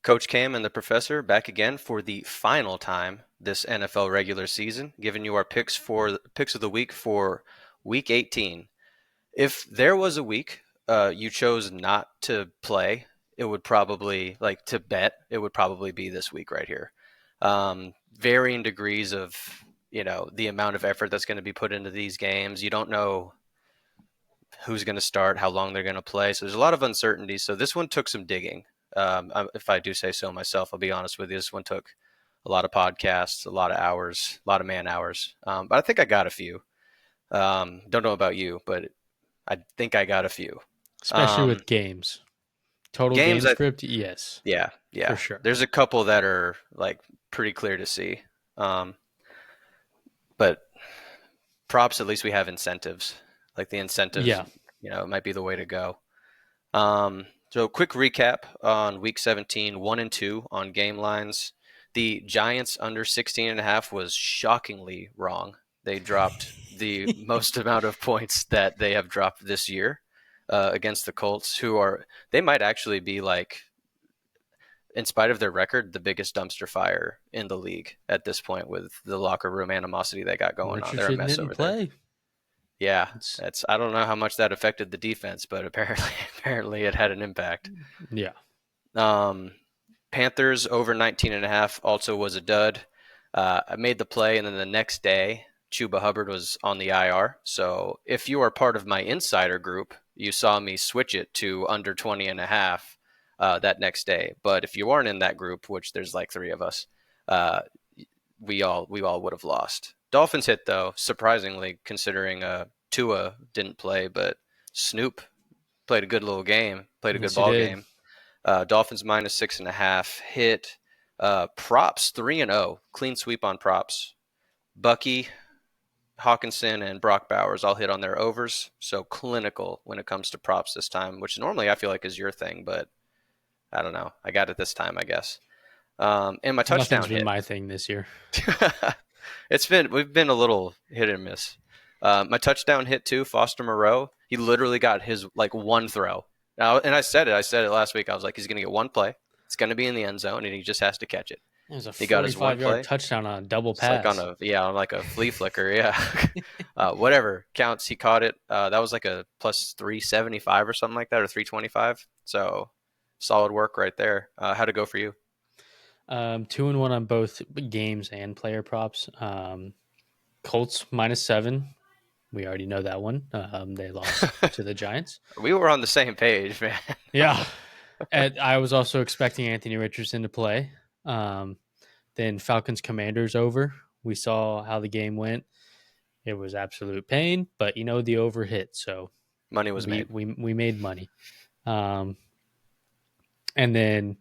Coach Cam and the professor back again for the final time this NFL regular season, giving you our picks of the week for week 18. If there was a week you chose not to play, it would probably like to bet. It would probably be this week right here. Varying degrees of the amount of effort that's going to be put into these games. You don't know who's going to start, how long they're going to play. So there's a lot of uncertainty. So this one took some digging. If I do say so myself, I'll be honest with you. This one took a lot of podcasts, a lot of hours, a lot of man hours. But I think I got a few. Don't know about you, but I think I got a few. Especially with games. Total game Games, script, yes, yeah. for sure. There's a couple that are like pretty clear to see. But props, at least we have incentives. Like the incentives, Yeah. it might be the way to go. So quick recap on week 17, 1-2 on game lines. The Giants under 16.5 was shockingly wrong. They dropped the most amount of points that they have dropped this year against the Colts, they might actually be like, in spite of their record, the biggest dumpster fire in the league at this point with the locker room animosity they got going on. They're a Richardson mess didn't over there. play. Yeah, It's, I don't know how much that affected the defense, but apparently it had an impact. yeah. Um, Panthers over 19.5 also was a dud. I made the play, and then the next day, Chuba Hubbard was on the IR. So if you are part of my insider group, you saw me switch it to under 20.5 that next day. But if you aren't in that group, which there's like three of us, uh, we all would have lost. Dolphins hit though, surprisingly, considering Tua didn't play, but Snoop played a good little game, played a good Yes, you ball did. game. Dolphins minus 6.5 hit. Props 3-0, clean sweep on props. Bucky, Hawkinson, and Brock Bowers all hit on their overs, so clinical when it comes to props this time, which normally I feel like is your thing, but I don't know. I got it this time, I guess. And my Nothing's touchdown been hit. my thing this year. We've been a little hit and miss. My touchdown hit too, Foster Moreau. He literally got his like one throw. Now, and I said it last week. I was like, he's gonna get one play. It's gonna be in the end zone, and he just has to catch it. It was a He got his one 45-yard play. touchdown on a double It's like pass. on like a flea flicker, yeah. Whatever counts. He caught it. That was like a plus 375 or something like that, or 325. So solid work right there. How'd it go for you? 2-1 on both games and player props. Colts -7. We already know that one. They lost to the Giants. We were on the same page, man. Yeah. And I was also expecting Anthony Richardson to play. Then Falcons Commanders over. We saw how the game went. It was absolute pain, but the over hit, so Money was we made. we made money. And then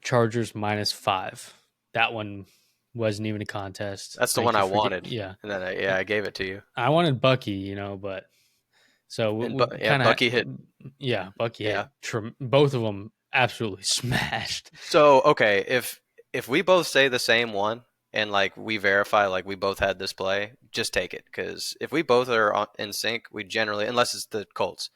Chargers -5. That one wasn't even a contest. That's the Thank one you I for wanted, yeah. and then I gave it to you. I wanted Bucky, but so And we kind of Bucky hit. Bucky hit. Yeah. Both of them absolutely smashed. So okay, if we both say the same one and like we verify like we both had this play, just take it because if we both are in sync, we generally, unless it's the Colts,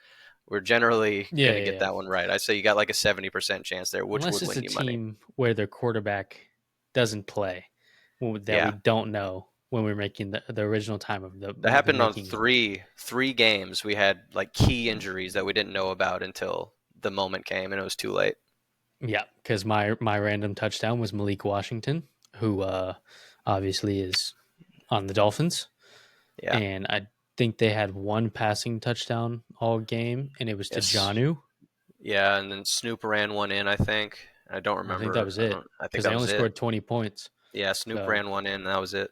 we're generally Yeah, gonna yeah, get yeah. that one right. I say you got like a 70% chance there, which Unless would it's a win you money. team where their quarterback doesn't play, that we Yeah, don't know when we're making the original time of that the happened on making. three games. We had like key injuries that we didn't know about until the moment came, and it was too late. Yeah, because my random touchdown was Malik Washington, who obviously is on the Dolphins, Yeah. and I think they had one passing touchdown all game, and it was to Yes. Janu. Yeah, and then Snoop ran one in, I think. I don't I think that remember. was it I think because that they was only it. scored 20 points. Yeah, Snoop So, ran one in, and that was it.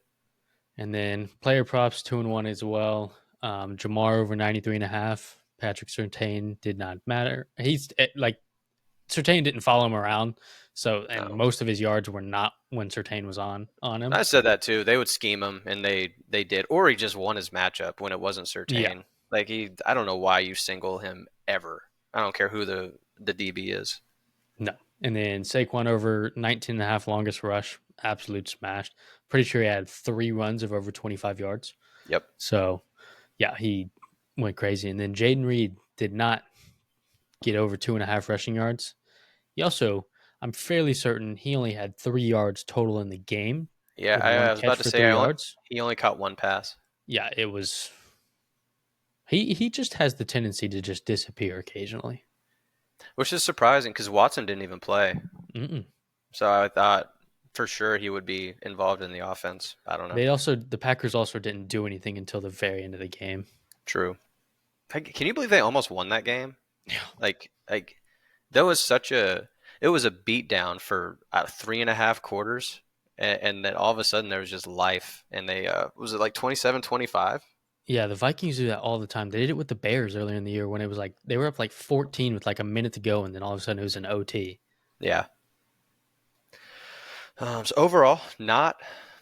and then player props 2-1 as well. Jamar over 93.5. Patrick Surtain did not matter. He's like Surtain didn't follow him around, so and No. most of his yards were not when Surtain was on him. I said that too. They would scheme him, and they did. Or he just won his matchup when it wasn't Yeah, Surtain. Like I don't know why you single him ever. I don't care who the DB is. no. And then Saquon over 19.5 longest rush, absolute smashed. Pretty sure he had 3 runs of over 25 yards. Yep. So, yeah, he went crazy. And then Jaden Reed did not get over 2.5 rushing yards. He also, I'm fairly certain he only had 3 yards total in the game Yeah, with I one was catch about to for say three yards. he only caught one pass, Yeah, it was. He just has the tendency to just disappear occasionally. which is surprising because Watson didn't even play. Mm-mm. So I thought for sure he would be involved in the offense. I don't know. The Packers also didn't do anything until the very end of the game. True. Can you believe they almost won that game? Yeah, Like that was such a it was a beatdown for 3.5 quarters, and then all of a sudden there was just life, and they was it like 27-25? yeah. The Vikings do that all the time. They did it with the Bears earlier in the year when it was like they were up like 14 with like a minute to go, and then all of a sudden it was an OT. Yeah. So overall, not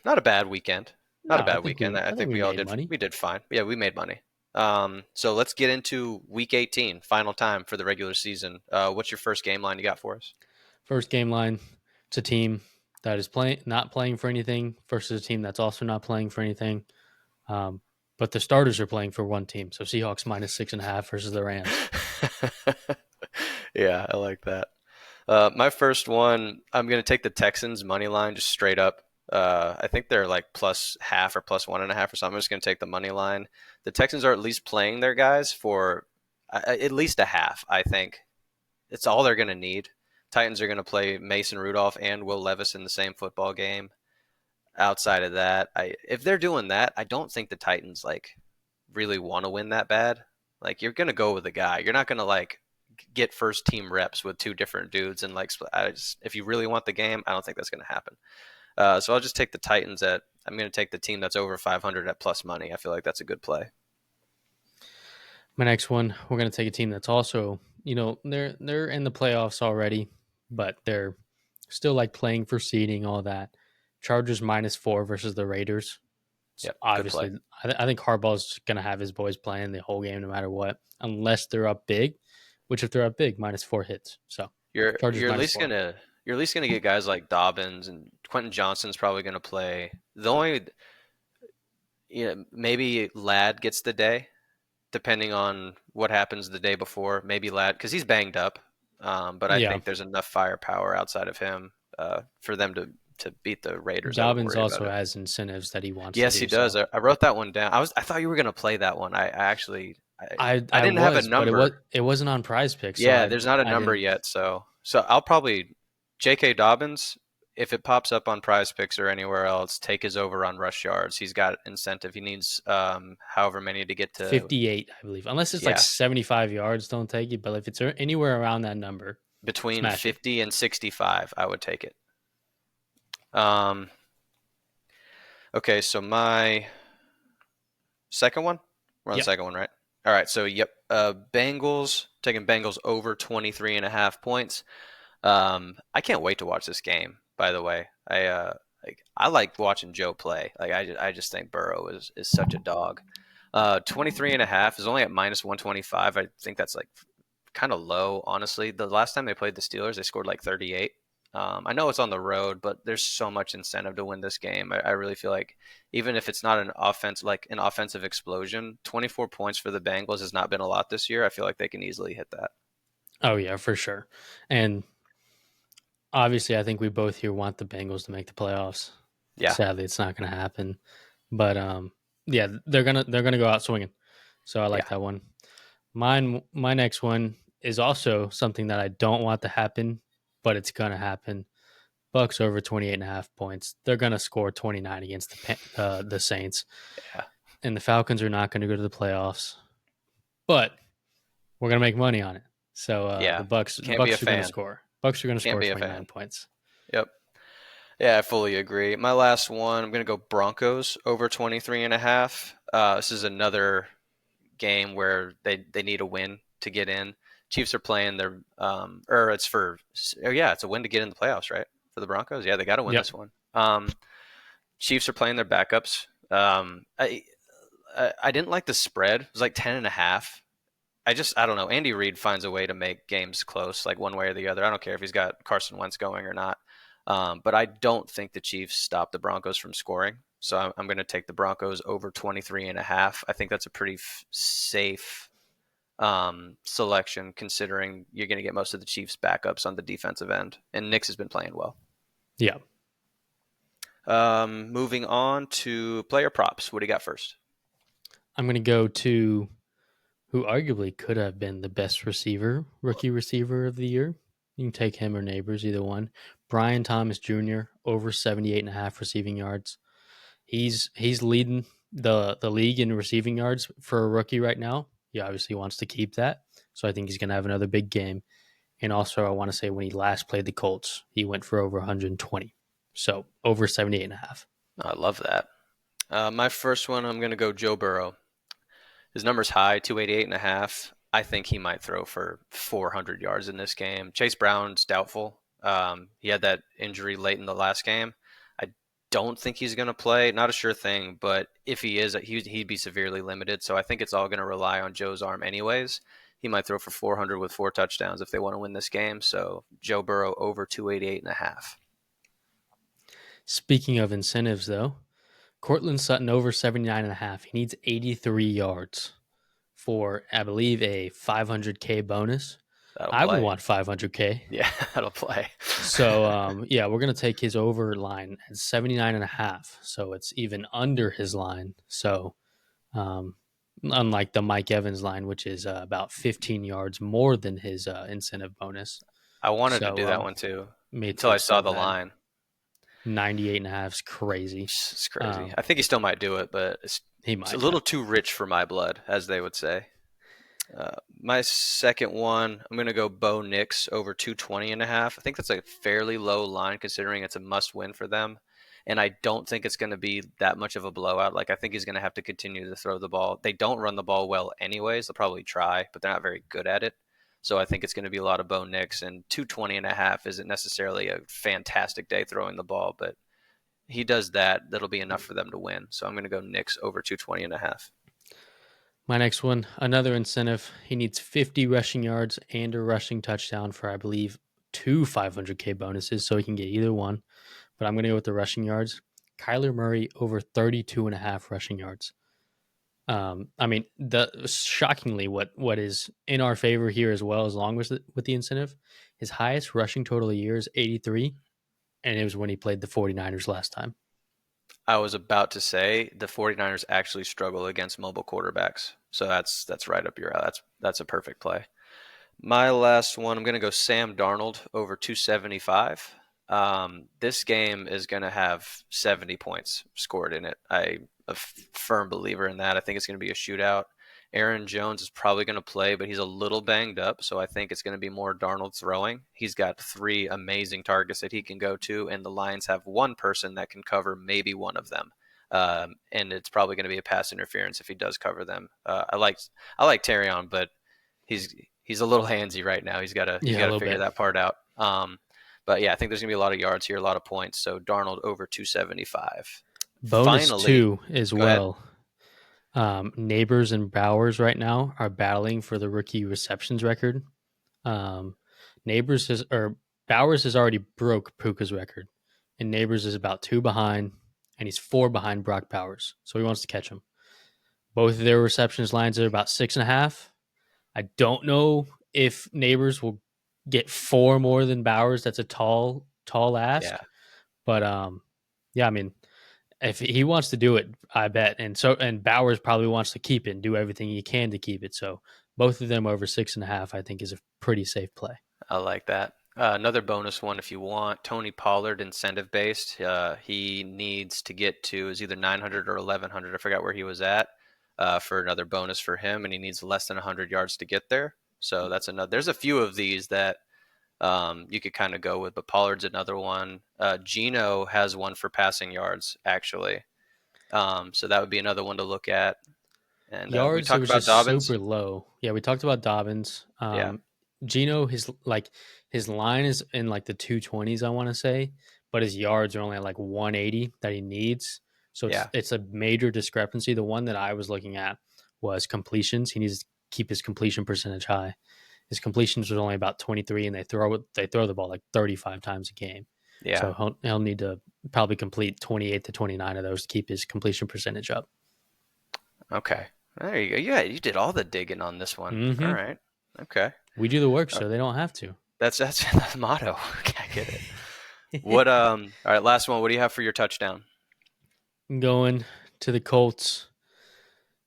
a bad weekend. Not a No, bad weekend. I I think think we we all made did money. we did fine. Yeah, we made money. So let's get into week 18, final time for the regular season. What's your first game line you got for us? First game line, it's a team that is playing not playing for anything versus a team that's also not playing for anything. Um, but the starters are playing for one team. So Seahawks -6.5 versus the Rams. Yeah, I like that. My first one, I'm going to take the Texans money line just straight up. I think they're like plus half or plus 1.5 or something. I'm just going to take the money line. The Texans are at least playing their guys for at least a half, I think. It's all they're going to need. Titans are going to play Mason Rudolph and Will Levis in the same football game. Outside of that, if they're doing that, I don't think the Titans like really want to win that bad. Like you're gonna go with a guy. You're not gonna like get first team reps with two different dudes and like if you really want the game, I don't think that's gonna happen. So I'll just take the Titans at. I'm gonna take the team that's over 500 at plus money. I feel like that's a good play. My next one, we're going to take a team that's also, they're in the playoffs already, but they're still like playing for seeding, all that. Chargers -4 versus the Raiders. It's Yep, good play. obviously, I think Harbaugh's going to have his boys playing the whole game no matter what, unless they're up big. Which, if they're up big, -4 hits. So You're Chargers you're at minus least four. gonna you're at least gonna get guys like Dobbins and Quentin Johnston's probably gonna play. The only maybe Ladd gets the day, depending on what happens the day before. Maybe Ladd, because he's banged up, but I Yeah, think there's enough firepower outside of him for them to beat the Raiders. I wouldn't Dobbins worry about also it. has incentives that he wants to Yes, he do does. so. I wrote that one down. I thought you were gonna play that one. I actually I I didn't have a was, but number. it wasn't on Prize Picks, so Yeah, there's not a I number didn't. yet, so I'll probably J.K. Dobbins. If it pops up on Prize Picks or anywhere else, take his over on rush yards. He's got incentive. He needs however many to get to 58, I believe. Unless it's like yeah 75 yards, don't take it. But if it's anywhere around that number, between smash it. 50 and 65. I would take it. Um, okay, so my second one, we're on the Yep. second one, right? All right, so yep, Bengals taking Bengals over 23.5 points. I can't wait to watch this game. By the way, I like watching Joe play. Like I just think Burrow is such a dog. 23.5 is only at -125. I think that's like kind of low, honestly. The last time they played the Steelers, they scored like 38. I know it's on the road, but there's so much incentive to win this game. I really feel like even if it's not an offensive explosion, 24 points for the Bengals has not been a lot this year. I feel like they can easily hit that. Oh, yeah, for sure. And obviously, I think we both here want the Bengals to make the playoffs. Yeah, Sadly, it's not going to happen. But yeah, they're gonna go out swinging. So I like yeah, that one. My next one is also something that I don't want to happen, but it's gonna happen. Bucks over 28.5 points. They're gonna score 29 against the Saints, yeah, and the Falcons are not going to go to the playoffs. But we're gonna make money on it. So yeah. the Can't be a Bucks are gonna fan. score. Bucks are gonna Can't score be a 29 fan. points. Yep. Yeah, I fully agree. My last one, I'm going to go Broncos over 23.5. This is another game where they need a win to get in. Chiefs are playing their, or it's for, oh yeah, it's a win to get in the playoffs, right? For the Broncos. Yeah, they got to win Yep. this one. Chiefs are playing their backups. I didn't like the spread. It was like 10.5. I don't know. Andy Reid finds a way to make games close, like one way or the other. I don't care if he's got Carson Wentz going or not. But I don't think the Chiefs stop the Broncos from scoring. So I'm going to take the Broncos over 23.5. I think that's a pretty safe selection, considering you're going to get most of the Chiefs' backups on the defensive end, and Nix has been playing well. Yeah. Moving on to player props. What do you got first? I'm going to go to who arguably could have been the best rookie receiver of the year. You can take him or Neighbors, either one. Brian Thomas Jr., over 78.5 receiving yards. He's leading the league in receiving yards for a rookie right now. He obviously wants to keep that. So I think he's going to have another big game. And also, I want to say when he last played the Colts, he went for over 120. So over 78.5. I love that. My first one, I'm going to go Joe Burrow. His number's high, 288 and a half. I think he might throw for 400 yards in this game. Chase Brown's doubtful. He had that injury late in the last game. I don't think he's going to play. Not a sure thing, but if he is, he'd be severely limited. So I think it's all going to rely on Joe's arm anyways. He might throw for 400 with 4 touchdowns if they want to win this game. So Joe Burrow over 288 and a half. Speaking of incentives, though, Cortland Sutton over 79.5. He needs 83 yards for, I believe, a 500K bonus. That'll I would play. want 500K. Yeah, that'll play. So, yeah, we're going to take his over line at 79.5. So it's even under his line. So, um, unlike the Mike Evans line, which is about 15 yards more than his incentive bonus. I wanted to So, do that one too me until too. I saw So the that line. 98.5 is crazy. It's crazy. Um, I think he still might do it, but he it's a might, yeah. little too rich for my blood, as they would say. My second one, I'm going to go Bo Nix over 220 and a half. I think that's a fairly low line considering it's a must win for them. And I don't think it's going to be that much of a blowout. Like, I think he's going to have to continue to throw the ball. They don't run the ball well anyways. They'll probably try, but they're not very good at it. So I think it's going to be a lot of Bo Nix. And 220 and a half isn't necessarily a fantastic day throwing the ball, but he does that. That'll be enough for them to win. So I'm going to go Nix over 220 and a half. My next one, another incentive. He needs 50 rushing yards and a rushing touchdown for, I believe, 2 500K bonuses. So he can get either one. But I'm going to go with the rushing yards. Kyler Murray over 32.5 rushing yards. I mean, shockingly, what is in our favor here as well, as long as with the incentive, his highest rushing total of the year is 83, and it was when he played the 49ers last time. I was about to say the 49ers actually struggle against mobile quarterbacks. So that's right up your alley. That's a perfect play. My last one, I'm going to go Sam Darnold over 275. This game is going to have 70 points scored in it. I'm a firm believer in that. I think it's going to be a shootout. Aaron Jones is probably going to play, but he's a little banged up, so I think it's going to be more Darnold throwing. He's got 3 amazing targets that he can go to, and the Lions have one person that can cover maybe one of them. And it's probably going to be a pass interference if he does cover them. I like Terrion, but he's a little handsy right now. He's got to Yeah, a little figure bit. that part out. But yeah, I think there's gonna be a lot of yards here, a lot of points. So Darnold over 275. Bonus Finally, two as go ahead. well. Neighbors and Bowers right now are battling for the rookie receptions record. Um, Neighbors has or Bowers has already broke Puka's record, and Neighbors is about 2 behind, and he's 4 behind Brock Bowers. So he wants to catch him. Both of their receptions lines are about 6.5. I don't know if Neighbors will get 4 more than Bowers. That's a tall Yeah, ask, but yeah, I mean, if he wants to do it, I bet. And Bowers probably wants to keep it and do everything he can to keep it. So both of them over 6.5, I think, is a pretty safe play. I like that. Another bonus one if you want. Tony Pollard, incentive based. He needs to get to is either 900 or 1100. I forgot where he was at for another bonus for him, and he needs less than 100 yards to get there. So that's another. There's a few of these that you could kind of go with, but Pollard's another one. Gino has one for passing yards, actually. So that would be another one to look at. And we Yards, it talked was about just Dobbins. super low. Yeah, we talked about Dobbins. Yeah, Gino, his line is in like the 220s, I want to say, but his yards are only at like 180 that he needs. So yeah, it's a major discrepancy. The one that I was looking at was completions. He needs to keep his completion percentage high. His completions was only about 23, and they throw the ball like 35 times a game. yeah. So he'll need to probably complete 28 to 29 of those to keep his completion percentage up. Okay. There you go. Yeah, you did all the digging on this one. All Mm-hmm. right. Okay. We do the work, Uh, so they don't have to. that's the motto. I get it. What all right, last one. What do you have for your touchdown? Going to the Colts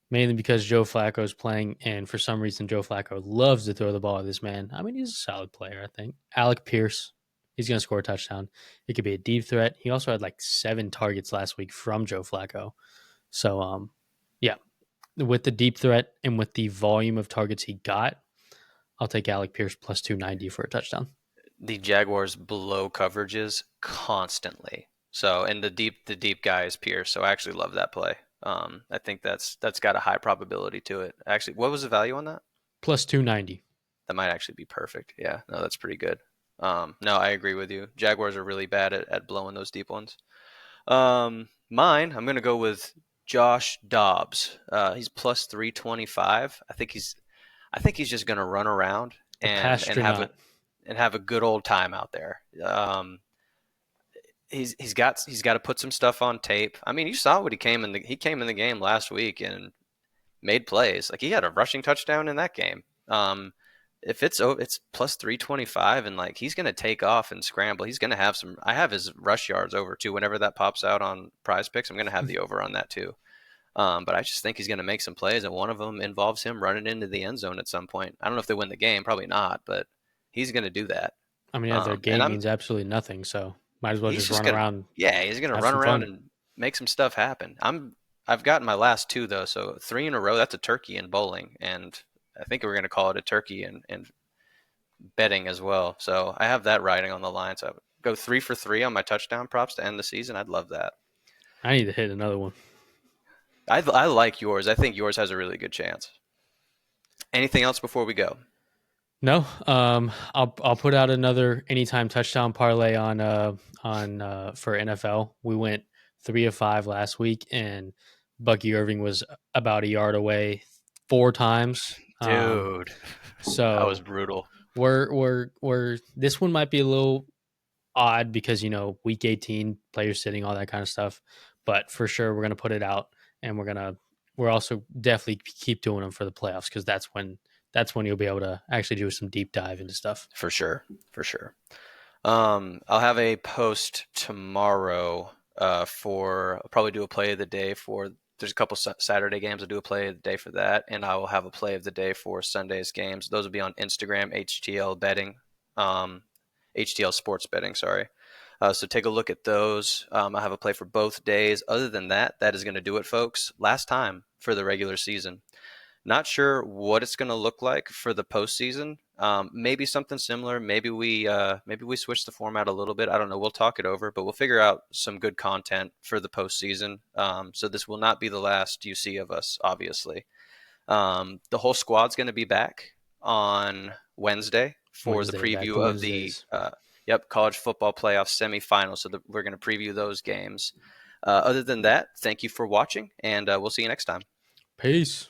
mainly because Joe Flacco is playing, and for some reason Joe Flacco loves to throw the ball at this man. I mean, he's a solid player, I think. Alec Pierce, he's going to score a touchdown. It could be a deep threat. He also had like 7 targets last week from Joe Flacco. So, yeah, with the deep threat and with the volume of targets he got, I'll take Alec Pierce plus 290 for a touchdown. The Jaguars blow coverages constantly. So, and the deep guy is Pierce. So I actually love that play. I think that's got a high probability to it. Actually, what was the value on that? Plus 290. That might actually be perfect. Yeah, no, that's pretty good. No, I agree with you. Jaguars are really bad at blowing those deep ones. Mine, I'm gonna go with Josh Dobbs. He's plus 325. I think he's just gonna run around The and Pastronaut. have a good old time out there. He's got to put some stuff on tape. I mean, you saw what he came in the game last week and made plays. Like he had a rushing touchdown in that game. If it's plus 325 and like he's gonna take off and scramble. He's gonna have some. I have his rush yards over too. Whenever that pops out on Prize Picks, I'm gonna have the over on that too. But I just think he's gonna make some plays, and one of them involves him running into the end zone at some point. I don't know if they win the game, probably not, but he's gonna do that. I mean, yeah, their And game means absolutely nothing, so might as well he's just just run gonna, around, yeah, he's gonna have run some around fun. and make some stuff happen. I've gotten my last two though, so three in a row. That's a turkey in bowling, and I think we're gonna call it a turkey in betting as well. So I have that riding on the line. So I would go 3 for 3 on my touchdown props to end the season. I'd love that. I need to hit another one. I like yours. I think yours has a really good chance. Anything else before we go? No, I'll put out another anytime touchdown parlay on for NFL. We went 3 of 5 last week, and Bucky Irving was about a yard away 4 times. Dude, that was So brutal. we're this one might be a little odd because week 18 players sitting, all that kind of stuff, but for sure we're gonna put it out, and we're also definitely keep doing them for the playoffs because that's when you'll be able to actually do some deep dive into stuff. For sure. For sure. I'll have a post tomorrow for I'll probably do a play of the day for. There's a couple Saturday games. I'll do a play of the day for that, and I will have a play of the day for Sunday's games. Those will be on Instagram, HTL betting, HTL sports betting. Sorry. So take a look at those. I have a play for both days. Other than that, that is going to do it, folks. Last time for the regular season. Not sure what it's going to look like for the postseason. Maybe something similar. Maybe we switch the format a little bit. I don't know. We'll talk it over, but we'll figure out some good content for the postseason. So this will not be the last you see of us, obviously. The whole squad's going to be back on Wednesday for the Wednesday, back to preview of the Wednesdays. college football playoff semifinals. So we're going to preview those games. Other than that, thank you for watching, and we'll see you next time. Peace.